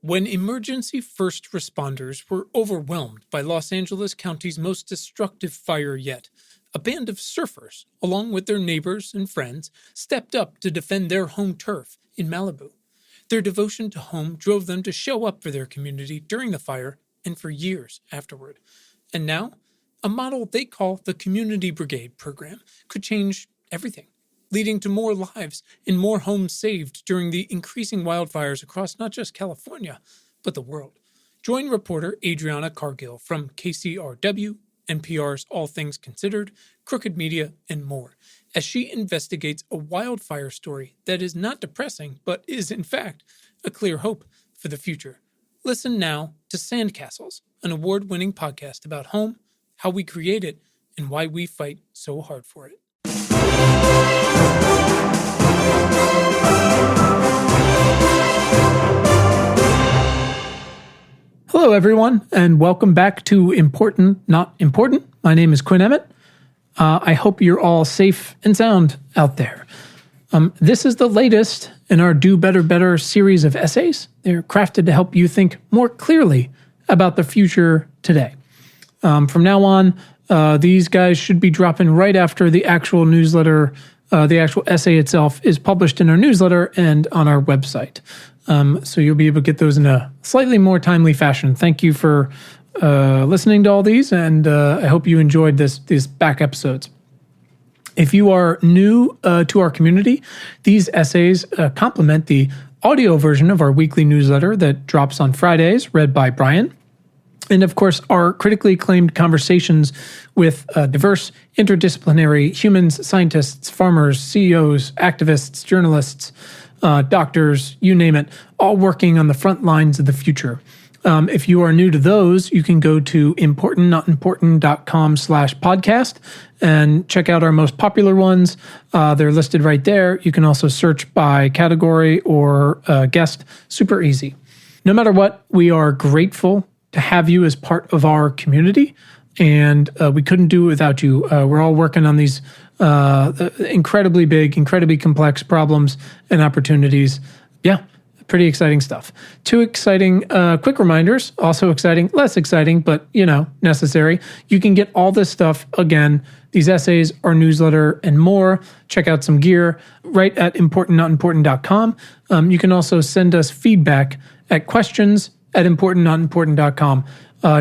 When emergency first responders were overwhelmed by Los Angeles County's most destructive fire yet, a band of surfers, along with their neighbors and friends, stepped up to defend their home turf in Malibu. Their devotion to home drove them to show up for their community during the fire and for years afterward. And now, a model they call the Community Brigade program could change everything, leading to more lives and more homes saved during the increasing wildfires across not just California, but the world. Join reporter Adriana Cargill from KCRW, NPR's All Things Considered, Crooked Media, and more, as she investigates a wildfire story that is not depressing, but is in fact a clear hope for the future. Listen now to Sandcastles, an award-winning podcast about home, how we create it, and why we fight so hard for it. Hello, everyone, and welcome back to Important, Not Important. My name is Quinn Emmett. I hope you're all safe and sound out there. This is the latest in our Do Better Better series of essays. They're crafted to help you think more clearly about the future today. From now on, these guys should be dropping right after the actual newsletter. The actual essay itself is published in our newsletter and on our website. So you'll be able to get those in a slightly more timely fashion. Thank you for listening to all these, and I hope you enjoyed these back episodes. If you are new to our community, these essays complement the audio version of our weekly newsletter that drops on Fridays, read by Brian. And of course, our critically acclaimed conversations with diverse, interdisciplinary humans, scientists, farmers, CEOs, activists, journalists, doctors, you name it, all working on the front lines of the future. If you are new to those, you can go to importantnotimportant.com/podcast and check out our most popular ones. They're listed right there. You can also search by category or guest. Super easy. No matter what, we are grateful to have you as part of our community, and we couldn't do it without you. We're all working on these incredibly big, incredibly complex problems and opportunities. Yeah, pretty exciting stuff. Two exciting quick reminders, also exciting, less exciting, but, necessary. You can get all this stuff, again, these essays, our newsletter, and more. Check out some gear right at importantnotimportant.com. You can also send us feedback at questions@importantnotimportant.com.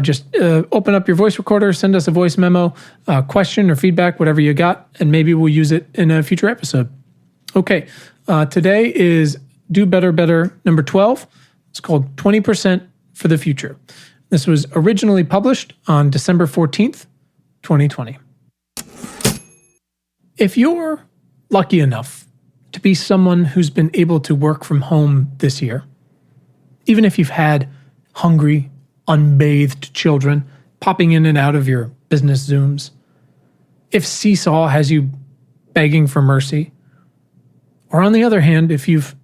Just open up your voice recorder, send us a voice memo, question or feedback, whatever you got, and maybe we'll use it in a future episode. Okay, today is Do Better Better number 12. It's called 20% for the Future. This was originally published on December 14th, 2020. If you're lucky enough to be someone who's been able to work from home this year, even if you've had hungry, unbathed children popping in and out of your business Zooms, if Seesaw has you begging for mercy, or on the other hand, if you've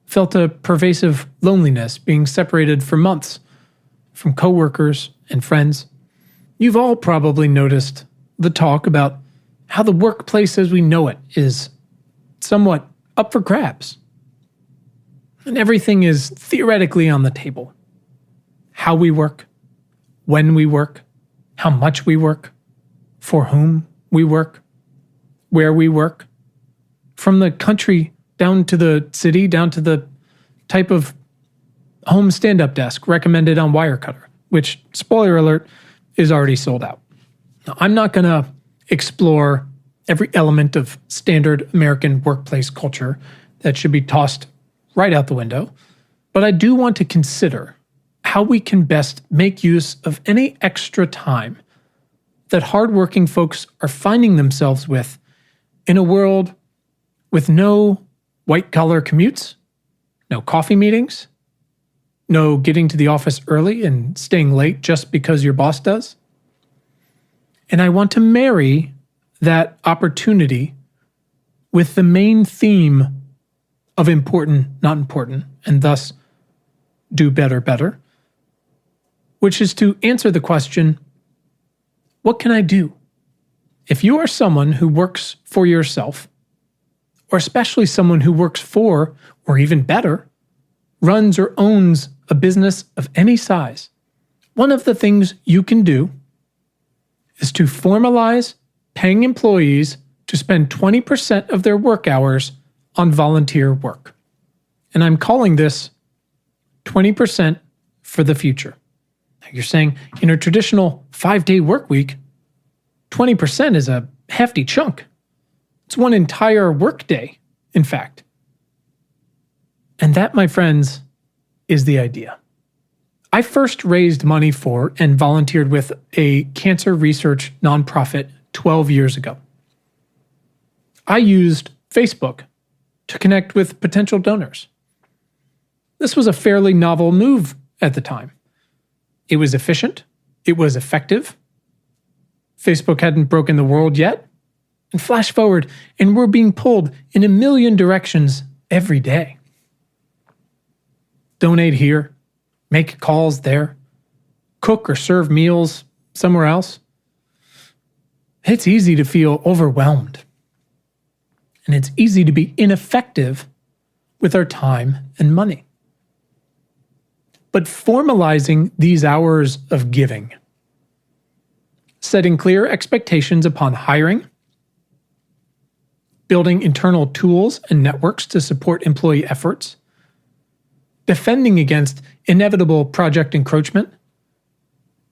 felt a pervasive loneliness being separated for months from coworkers and friends, you've all probably noticed the talk about how the workplace as we know it is somewhat up for grabs. And everything is theoretically on the table. How we work, when we work, how much we work, for whom we work, where we work, from the country down to the city, down to the type of home stand-up desk recommended on Wirecutter, which, spoiler alert, is already sold out. Now, I'm not going to explore every element of standard American workplace culture that should be tossed right out the window, but I do want to consider how we can best make use of any extra time that hardworking folks are finding themselves with in a world with no white-collar commutes, no coffee meetings, no getting to the office early and staying late just because your boss does. And I want to marry that opportunity with the main theme of important, not important, and thus do better, better, which is to answer the question, what can I do? If you are someone who works for yourself, or especially someone who works for, or even better, runs or owns a business of any size, one of the things you can do is to formalize paying employees to spend 20% of their work hours on volunteer work. And I'm calling this 20% for the future. Now you're saying in a traditional 5-day work week, 20% is a hefty chunk. It's one entire workday, in fact. And that, my friends, is the idea. I first raised money for and volunteered with a cancer research nonprofit 12 years ago. I used Facebook to connect with potential donors. This was a fairly novel move at the time. It was efficient. It was effective. Facebook hadn't broken the world yet. And flash forward, and we're being pulled in a million directions every day. Donate here, make calls there, cook or serve meals somewhere else. It's easy to feel overwhelmed. And it's easy to be ineffective with our time and money. But formalizing these hours of giving, setting clear expectations upon hiring, building internal tools and networks to support employee efforts, defending against inevitable project encroachment,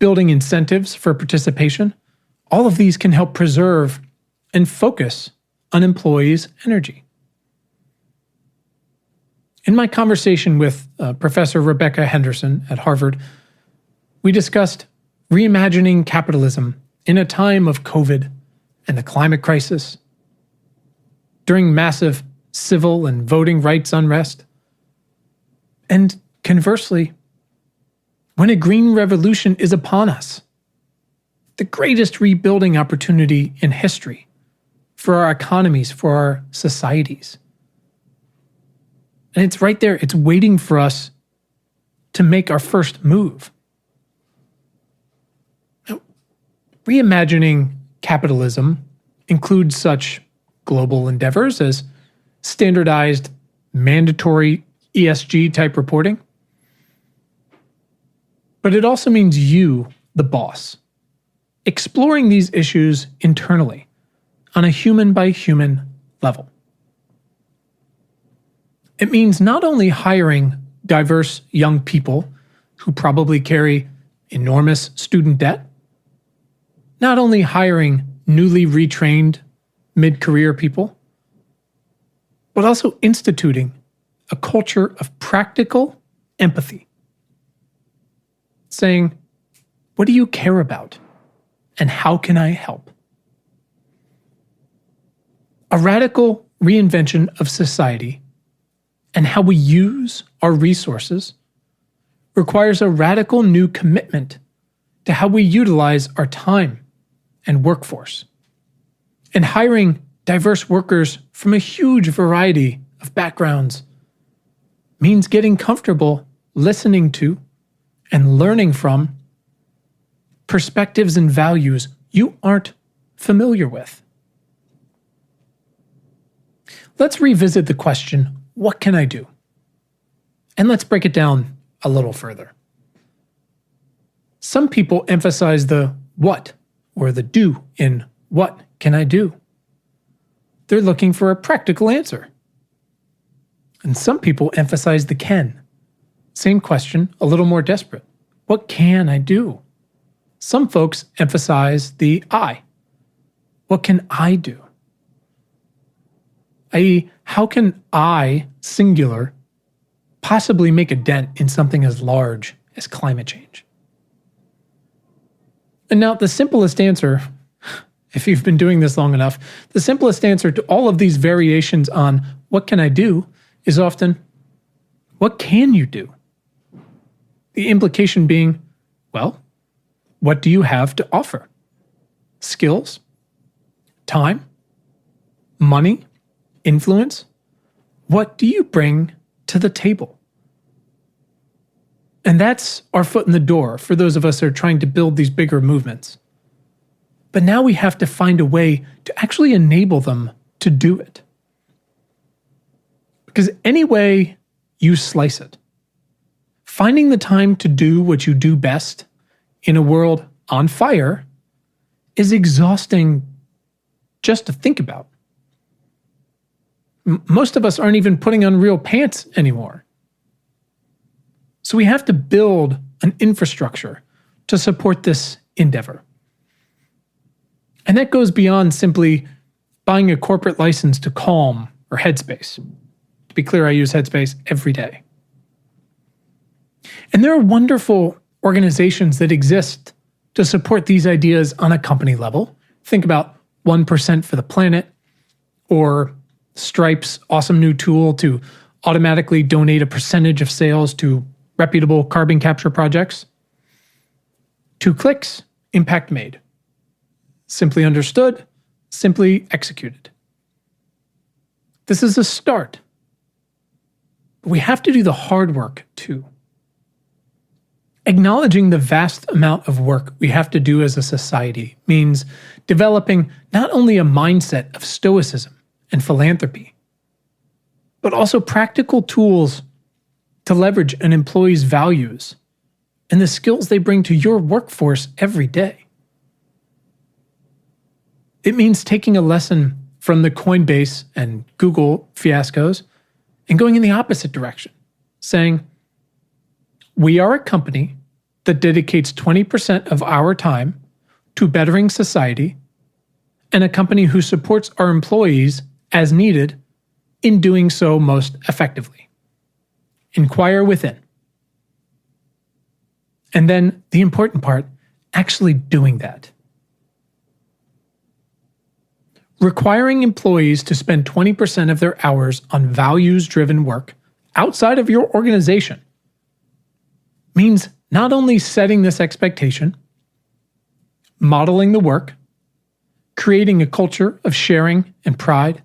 building incentives for participation, all of these can help preserve and focus on employees' energy. In my conversation with Professor Rebecca Henderson at Harvard, we discussed reimagining capitalism in a time of COVID and the climate crisis, during massive civil and voting rights unrest, and conversely, when a green revolution is upon us, the greatest rebuilding opportunity in history for our economies, for our societies. And it's right there, it's waiting for us to make our first move. Now, reimagining capitalism includes such global endeavors as standardized, mandatory ESG type reporting. But it also means you, the boss, exploring these issues internally on a human by human level. It means not only hiring diverse young people who probably carry enormous student debt, not only hiring newly retrained mid-career people, but also instituting a culture of practical empathy. Saying, what do you care about? And how can I help? A radical reinvention of society and how we use our resources requires a radical new commitment to how we utilize our time and workforce. And hiring diverse workers from a huge variety of backgrounds means getting comfortable listening to and learning from perspectives and values you aren't familiar with. Let's revisit the question, what can I do? And let's break it down a little further. Some people emphasize the what or the do in what can I do? They're looking for a practical answer. And some people emphasize the can. Same question, a little more desperate. What can I do? Some folks emphasize the I. What can I do? i.e., how can I, singular, possibly make a dent in something as large as climate change? And now the simplest answer, if you've been doing this long enough, the simplest answer to all of these variations on what can I do is often, what can you do? The implication being, well, what do you have to offer? Skills? Time? Money? Influence? What do you bring to the table? And that's our foot in the door for those of us that are trying to build these bigger movements. But now we have to find a way to actually enable them to do it. Because any way you slice it, Finding the time to do what you do best in a world on fire is exhausting just to think about. Most of us aren't even putting on real pants anymore. So we have to build an infrastructure to support this endeavor. And that goes beyond simply buying a corporate license to Calm or Headspace. To be clear, I use Headspace every day. And there are wonderful organizations that exist to support these ideas on a company level. Think about 1% for the Planet, or Stripe's awesome new tool to automatically donate a percentage of sales to reputable carbon capture projects. 2 clicks, impact made. Simply understood, simply executed. This is a start. But we have to do the hard work too. Acknowledging the vast amount of work we have to do as a society means developing not only a mindset of stoicism and philanthropy, but also practical tools to leverage an employee's values and the skills they bring to your workforce every day. It means taking a lesson from the Coinbase and Google fiascos and going in the opposite direction, saying, we are a company that dedicates 20% of our time to bettering society, and a company who supports our employees as needed in doing so most effectively. Inquire within. And then the important part, actually doing that. Requiring employees to spend 20% of their hours on values-driven work outside of your organization means not only setting this expectation, modeling the work, creating a culture of sharing and pride,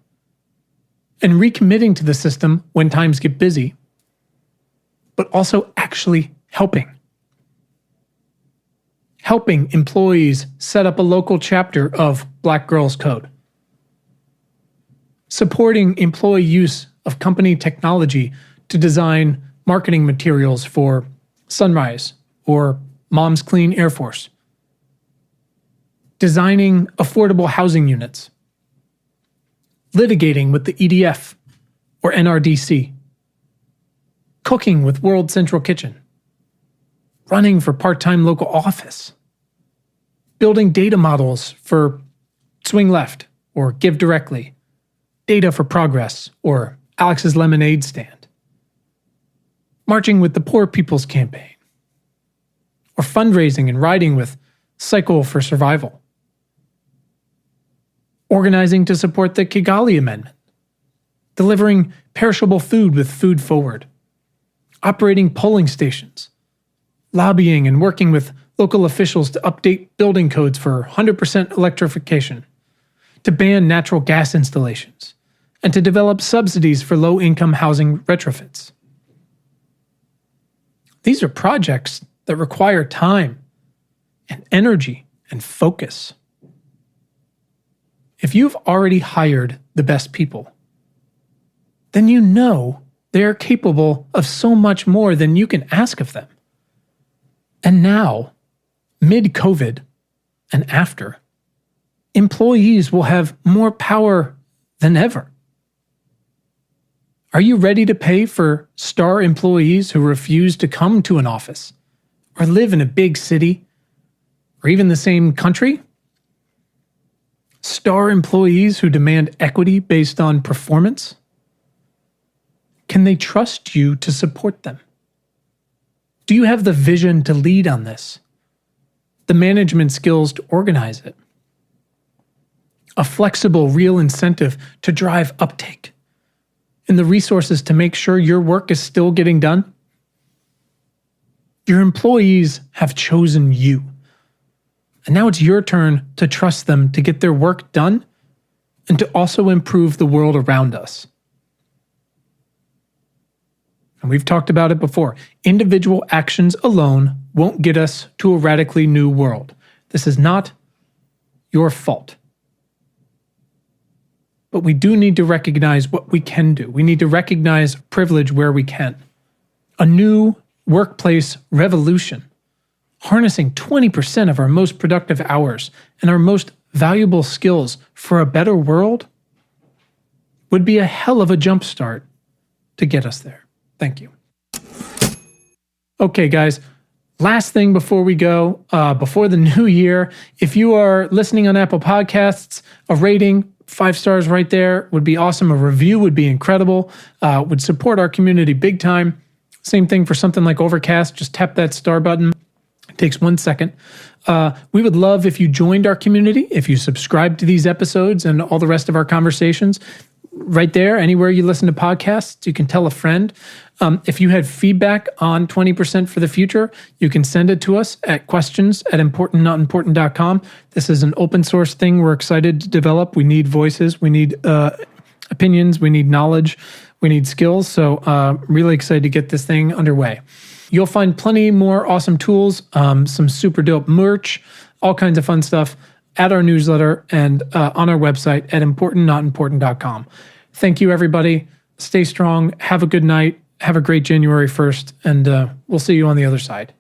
and recommitting to the system when times get busy, but also actually helping. Helping employees set up a local chapter of Black Girls Code. Supporting employee use of company technology to design marketing materials for Sunrise or Mom's Clean Air Force. Designing affordable housing units. Litigating with the EDF or NRDC. Cooking with World Central Kitchen. Running for part-time local office. Building data models for Swing Left or Give Directly. Data for Progress or Alex's Lemonade Stand. Marching with the Poor People's Campaign. Or fundraising and riding with Cycle for Survival. Organizing to support the Kigali Amendment. Delivering perishable food with Food Forward. Operating polling stations. Lobbying and working with local officials to update building codes for 100% electrification. To ban natural gas installations. And to develop subsidies for low-income housing retrofits. These are projects that require time and energy and focus. If you've already hired the best people, then you know they are capable of so much more than you can ask of them. And now, mid-COVID and after, employees will have more power than ever. Are you ready to pay for star employees who refuse to come to an office or live in a big city or even the same country? Star employees who demand equity based on performance? Can they trust you to support them? Do you have the vision to lead on this? The management skills to organize it? A flexible, real incentive to drive uptake? And the resources to make sure your work is still getting done? Your employees have chosen you. And now it's your turn to trust them to get their work done and to also improve the world around us. And we've talked about it before. Individual actions alone won't get us to a radically new world. This is not your fault. But we do need to recognize what we can do. We need to recognize privilege where we can. A new workplace revolution, harnessing 20% of our most productive hours and our most valuable skills for a better world would be a hell of a jumpstart to get us there. Thank you. Okay, guys. Last thing before we go, before the new year, if you are listening on Apple Podcasts, a rating, 5 stars right there would be awesome. A review would be incredible, would support our community big time. Same thing for something like Overcast. Just tap that star button. It takes 1 second. We would love if you joined our community, if you subscribe to these episodes and all the rest of our conversations. Right there, anywhere you listen to podcasts, you can tell a friend. If you had feedback on 20% for the future, you can send it to us at questions@importantnotimportant.com. This is an open source thing we're excited to develop. We need voices, we need opinions, we need knowledge, we need skills. So really excited to get this thing underway. You'll find plenty more awesome tools, some super dope merch, all kinds of fun stuff at our newsletter and on our website at importantnotimportant.com. Thank you, everybody. Stay strong. Have a good night. Have a great January 1st, and we'll see you on the other side.